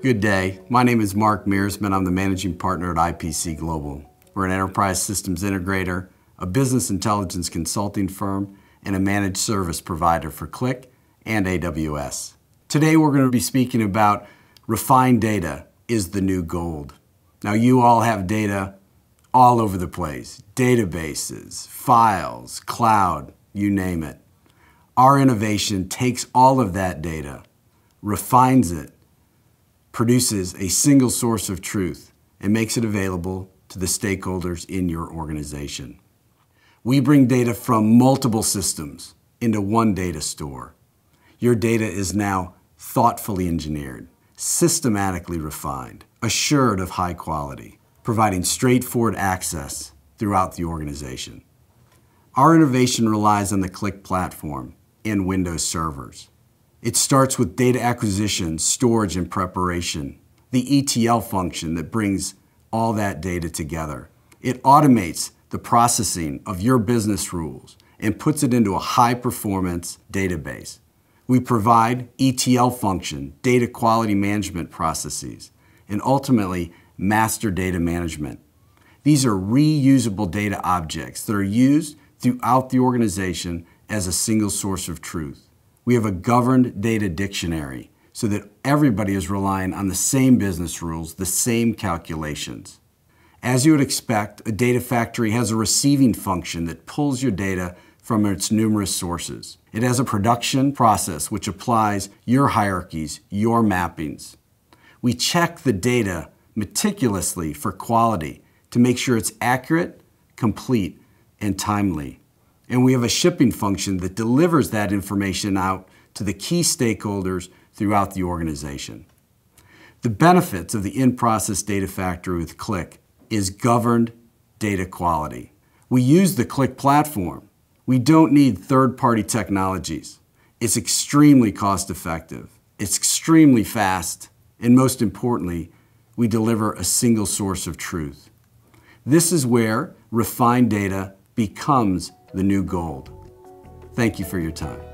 Good day. My name is Mark Mearsman. I'm the managing partner at IPC Global. We're an enterprise systems integrator, a business intelligence consulting firm, and a managed service provider for Qlik and AWS. Today we're going to be speaking about refined data is the new gold. Now you all have data all over the place. Databases, files, cloud, you name it. Our innovation takes all of that data, refines it, produces a single source of truth, and makes it available to the stakeholders in your organization. We bring data from multiple systems into one data store. Your data is now thoughtfully engineered, systematically refined, assured of high quality, providing straightforward access throughout the organization. Our innovation relies on the Qlik platform and Windows servers. It starts with data acquisition, storage, and preparation, the ETL function that brings all that data together. It automates the processing of your business rules and puts it into a high-performance database. We provide ETL function, data quality management processes, and ultimately master data management. These are reusable data objects that are used throughout the organization as a single source of truth. We have a governed data dictionary so that everybody is relying on the same business rules, the same calculations. As you would expect, a data factory has a receiving function that pulls your data from its numerous sources. It has a production process which applies your hierarchies, your mappings. We check the data meticulously for quality to make sure it's accurate, complete, and timely. And we have a shipping function that delivers that information out to the key stakeholders throughout the organization. The benefits of the inProcess data factory with Qlik is governed data quality. We use the Qlik platform. We don't need third-party technologies. It's extremely cost-effective. It's extremely fast. And most importantly, we deliver a single source of truth. This is where refined data becomes the new gold. Thank you for your time.